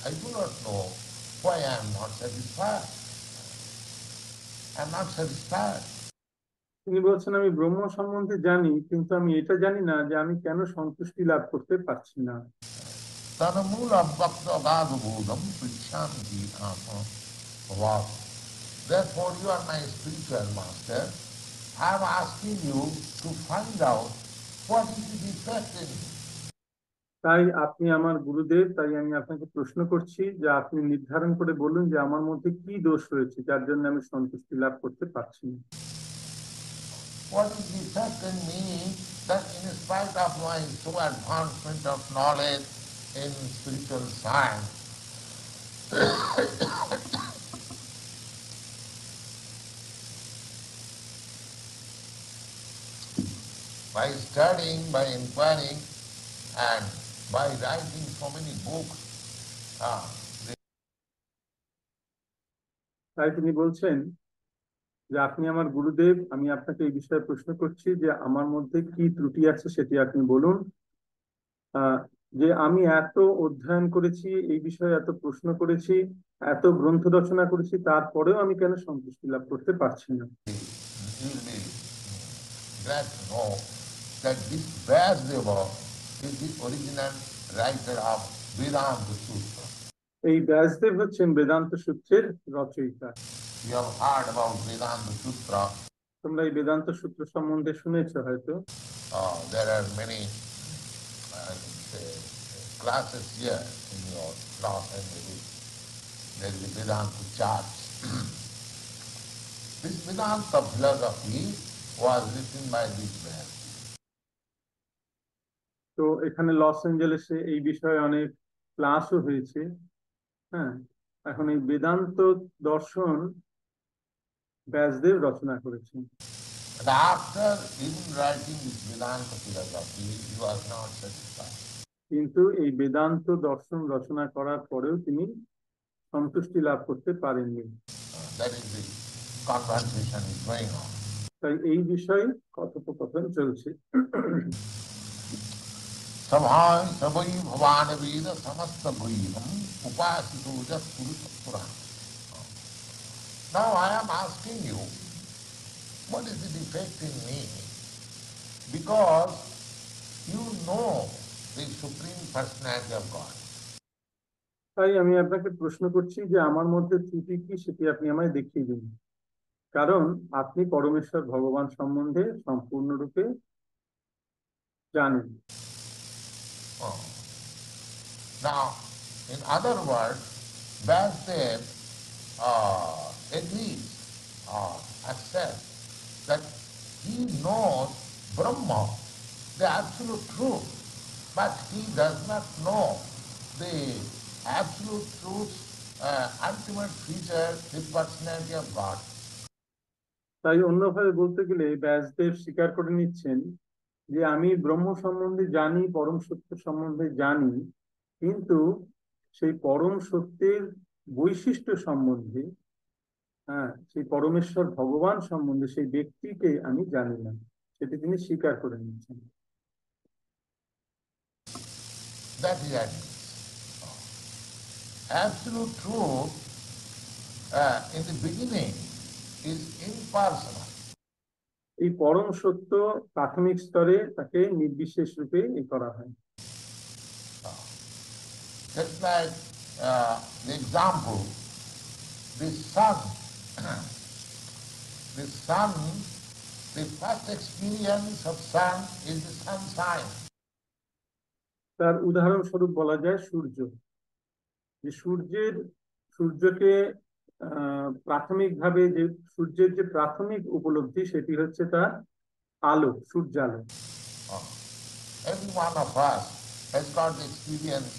I do not know why I am not satisfied. I am not satisfied. তিনি বলছেন আমি ব্রহ্ম সম্বন্ধে জানি, কিন্তু আমি এটা জানি না যে আমি কেন সন্তুষ্টি লাভ করতে পারছি না। Tanamula bhakta gadabodham prichanti atma bhavat. Therefore you are my spiritual master. I am asking you to find out what is the defect in me. তাই আপনি আমার গুরুদেব, তাই আমি আপনাকে প্রশ্ন করছি যে আপনি নির্ধারণ করে বলুন যে আমার মধ্যে কি দোষ রয়েছে যার জন্য আমি সন্তুষ্টি লাভ করতে পারছি না। What is the defect in me that in spite of my so advancement of knowledge in spiritual science, by studying, by inquiring, and by writing so many books, they তাই তিনি বলছেন যে আপনি আমার গুরুদেব, আমি আপনাকে এই বিষয়ে প্রশ্ন করছি যে আমার মধ্যে কি ত্রুটি আছে সেটি আপনি বলুন। আহ, যে আমি এত অধ্যয়ন করেছি, এই বিষয়ে এত প্রশ্ন করেছি, এত গ্রন্থ রচনা করেছি, তারপরেও আমি কেন সন্তুষ্টি লাভ করতে পারছি না। you will be glad to know that this Vyasdeva is the original writer of Vedanta Sutra. এই ব্যাসদেব হচ্ছেন বেদান্ত সূত্রের রচয়িতা। You have heard about Vedanta Sutra. তোমরা এই বেদান্ত সূত্র সম্বন্ধে শুনেছো হয়তো। There are many say, classes here in your class, and there is a Vedanta chart. This Vedanta philosophy was written by this man. তো এখানে লস এঞ্জেলেসে এই বিষয়ে অনেক ক্লাসও হয়েছে। হ্যাঁ, এখন এই বেদান্ত দর্শন ব্যাসদেব রচনা করেছেন। But after even writing this Vedanta philosophy, he was not satisfied. কিন্তু এই বেদান্ত দর্শন রচনা করার পরেও তিনি সন্তুষ্টি লাভ করতে পারেননি। That is the conversation is going on. তাই এই বিষয়ে কথোপকথন চলছে। Sabhai sabai bhavana veda samasta bhayam upasito jas purusa purana. Now I am asking you, what is the defect in me? Because you know the Supreme Personality of God. তাই আমি আপনাকে প্রশ্ন করছি যে আমার মধ্যে ত্রুটি কি সেটি আপনি আমায় দেখিয়ে দিন, কারণ আপনি পরমেশ্বর ভগবান সম্বন্ধে সম্পূর্ণরূপে জানেন। Oh. Now, in other words, Vyasdev agrees or accepts that he knows Brahma, the absolute truth, but he does not know the absolute truth, ultimate feature, the personality of God. তাই অন্যভাবে বলতে গেলে ব্যাসদেব স্বীকার করে নিচ্ছেন যে আমি ব্রহ্ম সম্বন্ধে জানি, পরম সত্য সম্বন্ধে জানি, কিন্তু সেই পরম সত্যের বৈশিষ্ট্য সম্বন্ধে, হ্যাঁ, সেই পরমেশ্বর ভগবান সম্বন্ধে, সেই ব্যক্তিকে আমি জানি না, সেটি তিনি স্বীকার করে নিচ্ছেন। That is admitted. Absolute truth in the beginning is impersonal. এই পরম সত্য প্রাথমিক স্তরে তাকে নির্বিশেষ রূপে করা হয়। Just like the example, the sun. The sun, the first experience of sun is the sunshine. তার উদাহরণস্বরূপ বলা যায় সূর্য। যে সূর্যকে প্রাথমিকভাবে যে সূর্যের যে প্রাথমিক উপলব্ধি সেটি হচ্ছে তার আলো, সূর্যালো। Oh. Every one of us has got the experience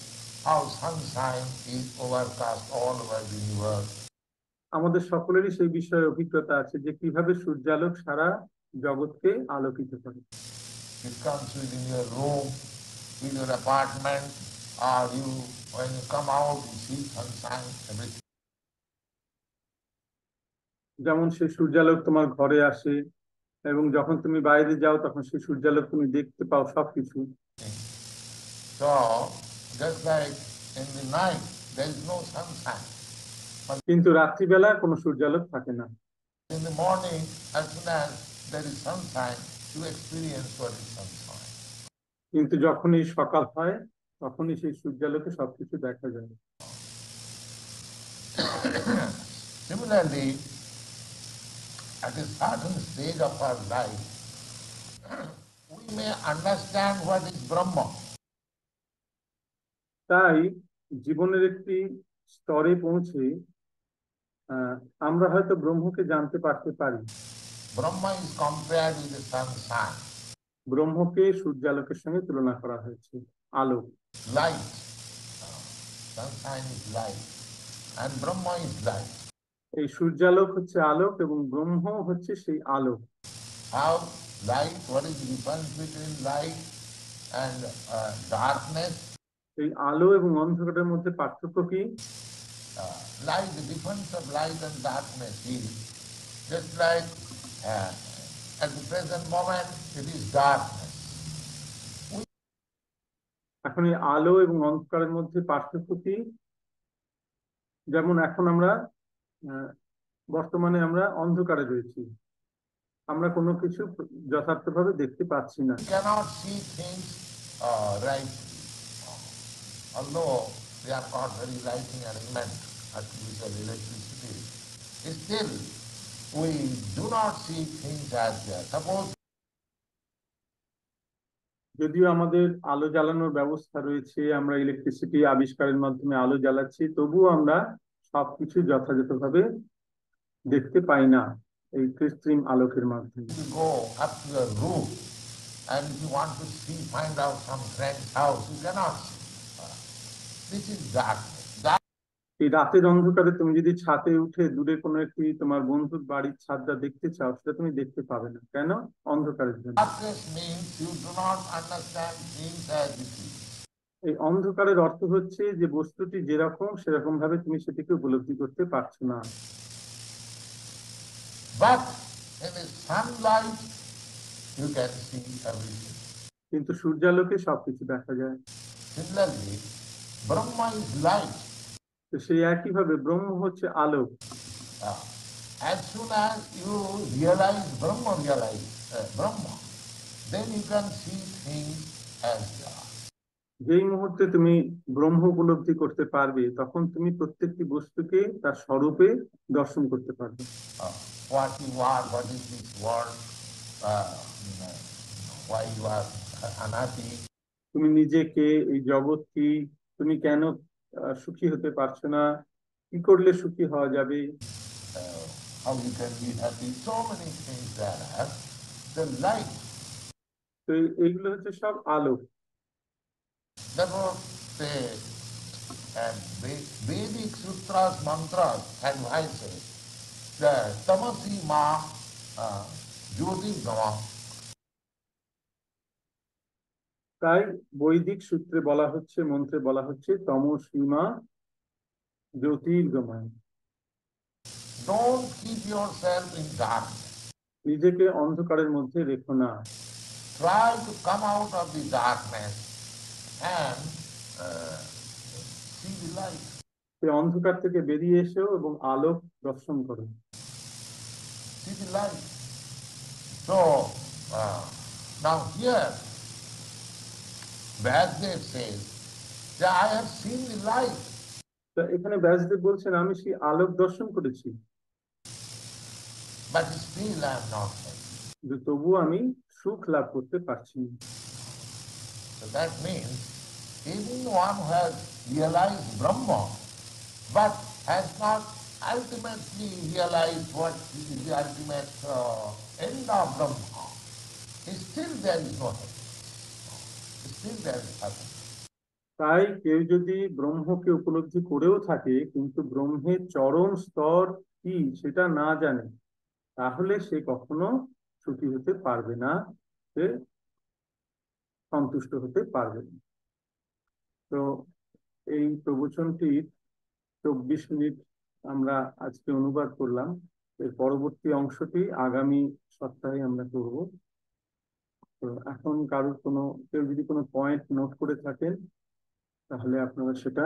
how sunshine is overcast all over the universe. আমাদের সকলেরই সেই বিষয়ে অভিজ্ঞতা আছে যে কিভাবে সূর্যালোক সারা জগৎকে আলোকিত করে। It comes within your room, in your apartment, or you, when you come out, you see sunshine, everything. যেমন সেই সূর্যালোক তোমার ঘরে আসে এবং যখন তুমি বাইরে যাও তখন সেই সূর্যালোক তুমি দেখতে পাও সবকিছু। So, just like in the night, there is no sunshine. But কিন্তু রাত্রিবেলা কোনো সূর্যালোক থাকে না। in the morning, as soon as there is sunshine, you experience what is sunshine. কিন্তু যখনই সকাল হয় তখনই সেই সূর্যালোকে সবকিছু দেখা যায়। Similarly, at a certain stage of our life, we may understand what is Brahma. তাই জীবনের একটি স্তরে পৌঁছে আমরা হয়তো ব্রহ্মকে জানতে পারতে পারি। Brahma is compared with the sunshine, ব্রহ্মকে সূর্যালোকের সঙ্গে তুলনা করা হয়েছে, আলো। light. Sunshine is light, and Brahma is light. এই সূর্যালোক হচ্ছে আলোক এবং ব্রহ্ম হচ্ছে সেই আলো। How light? What is the difference between light and darkness? এই আলো এবং অন্ধকারের মধ্যে পার্থক্য কি? Light, the difference of light and darkness is just like at the present moment it is darkness. এখন এই আলো এবং অন্ধকারের মধ্যে পার্থক্য কি? যেমন এখন আমরা বর্তমানে আমরা অন্ধকারে রয়েছি, আমরা কোনো কিছু যথার্থভাবে দেখতে পাচ্ছি না। We cannot see things right, although they are not very lighting arrangement, artificial electricity. Still, we do not see things as they are. Suppose যদিও আমাদের আলো জ্বালানোর ব্যবস্থা রয়েছে, আমরা ইলেকট্রিসিটি আবিষ্কারের মাধ্যমে আলো জ্বালাচ্ছি, তবুও আমরা সবকিছু যথাযথভাবে দেখতে পাই না এই কৃত্রিম আলোকের মাধ্যমে। you go up to your roof and if you want to see, find out some friend's house, you cannot see. This is darkness. এই রাতের অন্ধকারে তুমি যদি ছাদে উঠে দূরে কোনো একটি তোমার বন্ধুর বাড়ির ছাদটা দেখতে চাও, সেটা তুমি দেখতে পাবে না। কেন? অন্ধকারের জন্য। Darkness means you do not understand things as it is. এই অন্ধকারের অর্থ হচ্ছে যে বস্তুটি যেরকম সেরকম ভাবে তুমি সেটিকে উপলব্ধি করতে পারছো না। But in the sunlight, you can see everything. কিন্তু সূর্যালোকে সবকিছু দেখা যায়। Similarly, Brahma is light. তো সেই একইভাবে ব্রহ্ম হচ্ছে আলো। As soon as you realize Brahma, then you can see things as they are. যেই মুহূর্তে তুমি ব্রহ্ম উপলব্ধি করতে পারবে, তখন তুমি প্রত্যেকটি বস্তুকে তার স্বরূপে দর্শন করতে পারবে। What you are, what is this world, why you are unhappy. তুমি নিজেকে, এই জগৎ কি, তুমি কেন সুখী হতে পারছো না, কি করলে সুখী হওয়া যাবে, How you can be happy, so many things there are. The light. তো এইগুলো হচ্ছে সব আলো। Therefore, the Vedic sutras, mantras, advises that tamasi ma jyoti gama. তাই বৈদিক সূত্রে বলা হচ্ছে, মন্ত্রে বলা হচ্ছে তমসীমা Jyotirgamay. Don't keep yourself in darkness. নিজেকে অন্ধকারের মধ্যে রেখো না। Try to come out of the darkness and see the light. সেই অন্ধকার থেকে বেরিয়ে এসো এবং আলোক দর্শন করো। See the light. So now here Vyasdev says that I have seen the light. তা এখানে ব্যাসদেব বলছেন আমি সেই আলোক দর্শন করেছি, But still I am not happy. কিন্তু তবুও আমি সুখ লাভ করতে পারছি না। So that means even one who has realized Brahma but has not ultimately realized what is the ultimate end of Brahma, still there is no happiness. Still there is happiness. তাই কেউ যদি ব্রহ্মকে উপলব্ধি করেও থাকে কিন্তু ব্রহ্মের চরম স্তর কি সেটা না জানে, তাহলে সে কখনো সুখী হতে পারবে না, সে সন্তুষ্ট হতে পারবে না। তো এই প্রবচনটির 24 মিনিট আমরা আজকে অনুবাদ করলাম। এর পরবর্তী অংশটি আগামী সপ্তাহে আমরা করব। তো এখন কারোর কেউ যদি কোনো পয়েন্ট নোট করে থাকেন, তাহলে আপনারা সেটা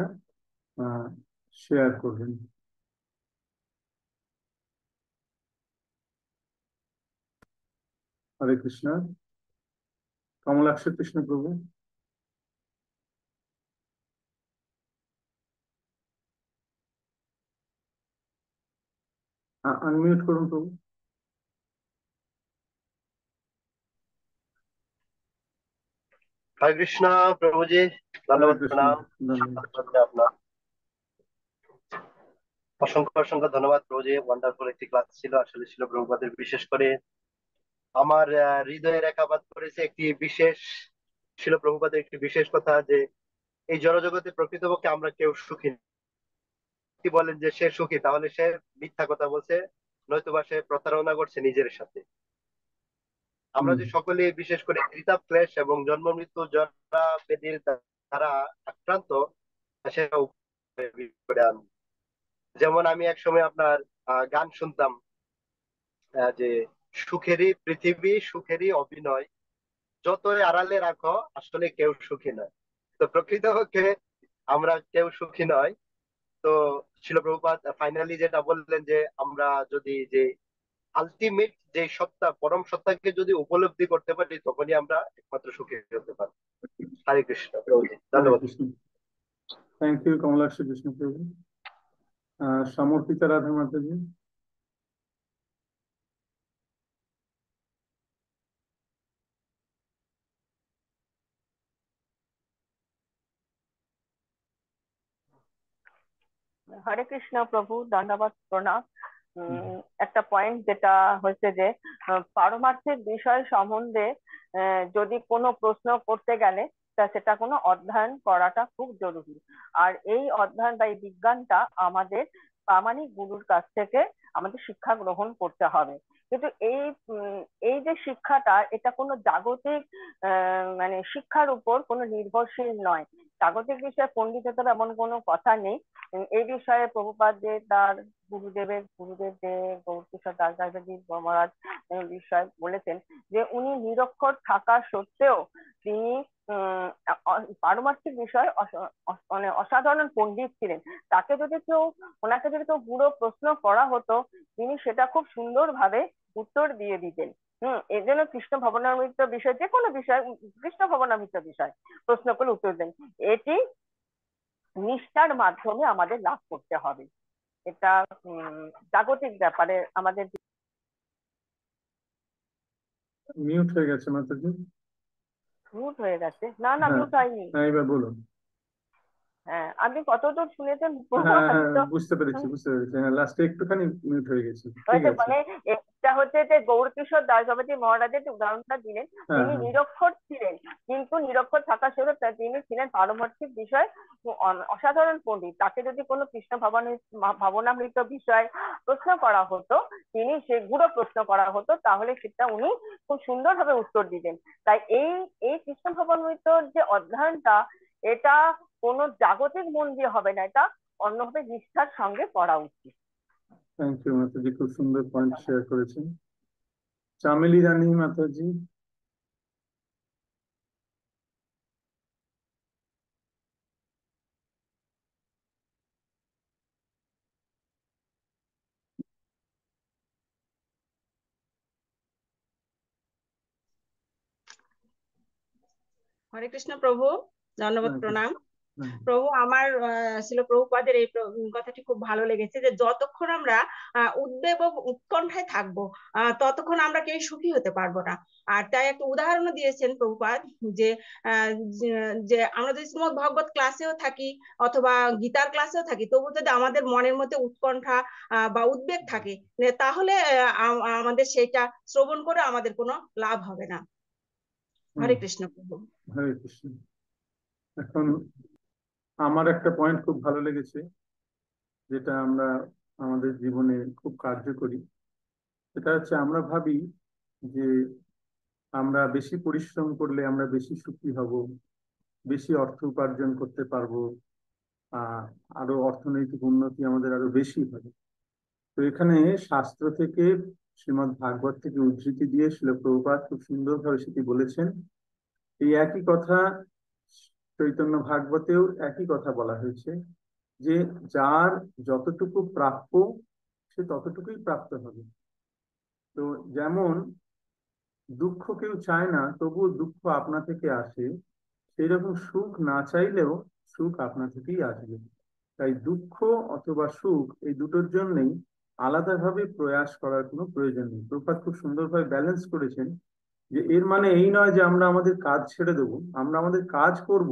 শেয়ার করবেন। হরে কৃষ্ণ। কমলাক্ষ কৃষ্ণ প্রভু। আনমিউট করুন প্রভু। হরে কৃষ্ণ প্রভুজি, হরে ধন্যবাদ, কৃষ্ণ। প্রণাম। ধন্যবাদ। আপনার অসংখ্য অসংখ্য ধন্যবাদ প্রভুজি। ওয়ান্ডারফুল একটি ক্লাস ছিল আসলে, ছিল প্রভুপাদের। বিশেষ করে আমার হৃদয়ে রেখাপাত করেছে একটি বিশেষ, ছিল প্রভুপাদের একটি বিশেষ কথা, যে এই জড়জগতে প্রকৃতপক্ষে আমরা কেউ সুখী নই। কি বলেন যে সে সুখী, তাহলে সে মিথ্যা কথা বলছে, নয়তোবা সে প্রতারণা করছে নিজের সাথে। আমরা যে সকলে বিশেষ করে ত্রিতাপ ক্লেশ এবং জন্ম মৃত্যু জরা ব্যাধির দ্বারা আক্রান্ত, সেটা করে আনি। যেমন আমি একসময় আপনার গান শুনতাম, যে সুখেরই পৃথিবী, সুখেরই অভিনয়, যতই আড়ালে রাখো আসলে কেউ সুখী নয়। তো প্রকৃতপক্ষে আমরা কেউ সুখী নয়। তো শিল প্রভুপাদ ফাইনালি যেটা বললেন, যে আমরা যদি যে আলটিমেট যে সত্তা, পরম সত্তাকে যদি উপলব্ধি করতে পারি, তখনই আমরা একমাত্র সুখী হতে পারি। হরে কৃষ্ণ প্রভুজি, হরে ধন্যবাদ। কৃষ্ণ। থ্যাংক ইউ কমলাক্ষ কৃষ্ণ প্রভু। সমর্পিতা রাধা মাতাজি। হরে কৃষ্ণ প্রভু, দণ্ডবত প্রণাম। একটা পয়েন্ট যেটা হচ্ছে যে পারমার্থিক বিষয় সম্বন্ধে যদি কোনো প্রশ্ন করতে গেলে তা সেটা কোনো অধ্যয়ন করাটা খুব জরুরি। আর এই অধ্যয়ন বা এই বিজ্ঞানটা আমাদের প্রামাণিক গুরুর কাছ থেকে আমাদের শিক্ষা গ্রহণ করতে হবে। কিন্তু এই যে শিক্ষাটা, এটা কোনো জাগতিক মানে শিক্ষার উপর কোনো নির্ভরশীল নয়। জাগতিক বিষয়ে পণ্ডিততার এমন কোনো কথা নেই। এই বিষয়ে প্রভুপাদ যে তার গুরুদেব যে গৌরকিশোর দাসজি মহারাজ বিষয় বলেছেন, যে উনি নিরক্ষর থাকা সত্ত্বেও তিনি পারমার্থিক বিষয় মানে অসাধারণ পণ্ডিত ছিলেন। ওনাকে যদি কেউ পুরো প্রশ্ন করা হতো, তিনি সেটা খুব সুন্দরভাবে উত্তর দিয়ে দিতেন। এই জন্য কৃষ্ণ ভবনামৃত বিষয়, যে কোনো বিষয়, কৃষ্ণ ভবনামৃত বিষয় প্রশ্ন করে উত্তর দেন। এটি নিষ্ঠার মাধ্যমে আমাদের লাভ করতে হবে। এটা জাগতিক ব্যাপারে আমাদের। মিউট হয়ে গেছে মাতাজি। মিউট হয়ে গেছে? না না, মিউট হয়নি। হ্যাঁ, এবার বলুন। হ্যাঁ, আপনি কতদূর শুনেছেন? হ্যাঁ আমি হ্যাঁ, তো বুঝতে পেরেছি বুঝতে পেরেছি। হ্যাঁ, লাস্টে একটুখানি মিউট হয়ে গেছে। ঠিক হয়েছে, আছে। মানে এটা হচ্ছে যে গৌরকিশোর দাসবাবুজি মহারাজের যে উদাহরণটা দিলেন, হ্যাঁ তিনি হ্যাঁ। নিরক্ষর ছিলেন, কিন্তু নিরক্ষর থাকা সত্ত্বেও তিনি ছিলেন পারমার্থিক বিষয় অসাধারণ পণ্ডিত। তাকে যদি কোনো কৃষ্ণ ভাবনামৃত বিষয় প্রশ্ন করা হতো, তিনি সেগুলো প্রশ্ন করা হতো, তাহলে সেটা উনি খুব সুন্দরভাবে উত্তর দিতেন। তাই এই এই কৃষ্ণ ভাবনামৃতর যে অধ্যয়নটা, এটা কোনো জাগতিক মন দিয়ে হবে না, এটা অন্যভাবে নিষ্ঠার সঙ্গে করা উচিত। থ্যাংক ইউ মাতাজি, খুব সুন্দর পয়েন্ট শেয়ার করেছেন। চামেলি রানী মাতাজি। হরে কৃষ্ণ প্রভু, ধন্যবাদ, হ্যাঁ, প্রণাম। হ্যাঁ, প্রভু, আমার ছিল প্রভুপাদের এই কথাটি খুব ভালো লেগেছে, যে যতক্ষণ আমরা উদ্বেগ ও উৎকণ্ঠায় থাকবো, ততক্ষণ আমরা কেউ সুখী হতে পারবো না। আর তাই একটা উদাহরণ দিয়েছেন প্রভুপাদ, যে আহ, যে আমরা যদি শ্রীমদ ভগবত ক্লাসেও থাকি অথবা গীতার ক্লাসেও থাকি, তবু যদি আমাদের মনের মধ্যে উৎকণ্ঠা বা উদ্বেগ থাকে, তাহলে আমাদের সেটা শ্রবণ করে আমাদের কোনো লাভ হবে না। হরে কৃষ্ণ প্রভু। হরে কৃষ্ণ। এখন আমার একটা পয়েন্ট খুব ভালো লেগেছে, যেটা আমরা আমাদের জীবনে খুব কার্যকরী। সেটা হচ্ছে, আমরা ভাবি যে আমরা বেশি পরিশ্রম করলে আমরা বেশি সুখী হব, বেশি অর্থ উপার্জন করতে পারবো, আহ আরো অর্থনৈতিক উন্নতি আমাদের আরো বেশি হবে। তো এখানে শাস্ত্র থেকে, শ্রীমদ্ ভাগবত থেকে উদ্ধৃতি দিয়ে শিল প্রভুপাদ খুব সুন্দরভাবে সেটি বলেছেন। এই একই কথা চৈতন্য ভাগবতেও একই কথা বলা হয়েছে, যে যার যতটুকু প্রাপ্য সে ততটুকুই প্রাপ্ত হবে। তো যেমন দুঃখ কেউ চায় না, তবুও দুঃখ আপনা থেকে আসে, সেই রকম সুখ না চাইলেও সুখ আপনা থেকেই আসবে। তাই দুঃখ অথবা সুখ এই দুটোর জন্যই আলাদাভাবে প্রয়াস করার কোনো প্রয়োজন নেই। প্রভুপাদ খুব সুন্দরভাবে ব্যালেন্স করেছেন, যে এর মানে এই নয় যে আমরা আমাদের কাজ ছেড়ে দেবো, আমরা আমাদের কাজ করব,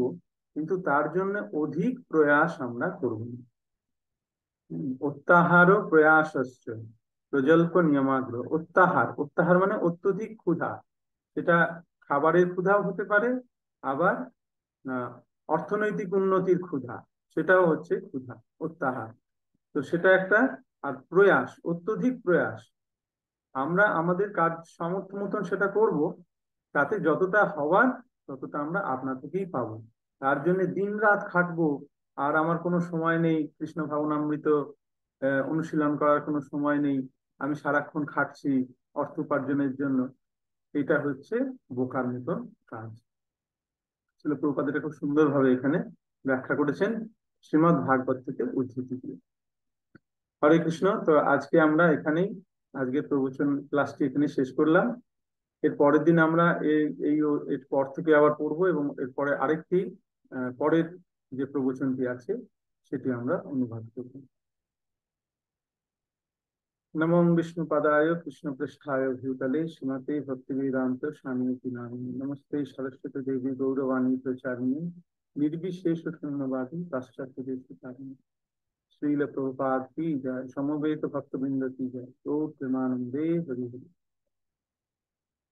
কিন্তু তার জন্য অধিক প্রয়াস আমরা করব না। অত্যাহার প্রয়াসশ্চ প্রজল্প নিয়মাগ্র। অত্যাহার, অত্যাহার মানে অত্যধিক ক্ষুধা। সেটা খাবারের ক্ষুধাও হতে পারে, আবার অর্থনৈতিক উন্নতির ক্ষুধা, সেটাও হচ্ছে ক্ষুধা, অত্যাহার। তো সেটা একটা। আর প্রয়াস, অত্যধিক প্রয়াস, আমরা আমাদের কাজ সামর্থ্য মতন সেটা করব, তাতে যতটা হওয়ার ততটা আমরা আপনা থেকেই পাবো। তার জন্য দিন রাত খাটবো, আর আমার কোনো সময় নেই কৃষ্ণ ভাবনামৃত অনুশীলন করার কোনো সময় নেই, আমি সারাক্ষণ খাটছি অর্থ উপার্জনের জন্য, এটা হচ্ছে বোকার মতন কাজ। ছিল প্রভুপাদ এটা খুব সুন্দরভাবে এখানে ব্যাখ্যা করেছেন শ্রীমদ্ ভাগবত থেকে উদ্ধৃতি দিয়ে। হরে কৃষ্ণ। তো আজকে আমরা এখানেই আজকে প্রবচন ক্লাসটি এখানে শেষ করলাম। এর পরের দিন আমরা এর পর থেকে আবার পড়বো, এবং এরপরে আরেকটি পরের যে প্রবচনটি আছে সেটি আমরা অনুবাদ করব। নমো বিষ্ণুপাদায় কৃষ্ণপৃষ্ঠায় ভূতলে শ্রীমতে ভক্তিবেদান্ত স্বামীতি নামিনে নমস্তে সরস্বতী দেবী গৌরবাণী প্রচারিণী নির্বিশেষ শূন্যবাদী পাশ্চাত্য দেশকারিণী। श्रील प्रभुपाद की जय। समवेत भक्तवृंद की जय। तो प्रेमानंदे हरि हरि।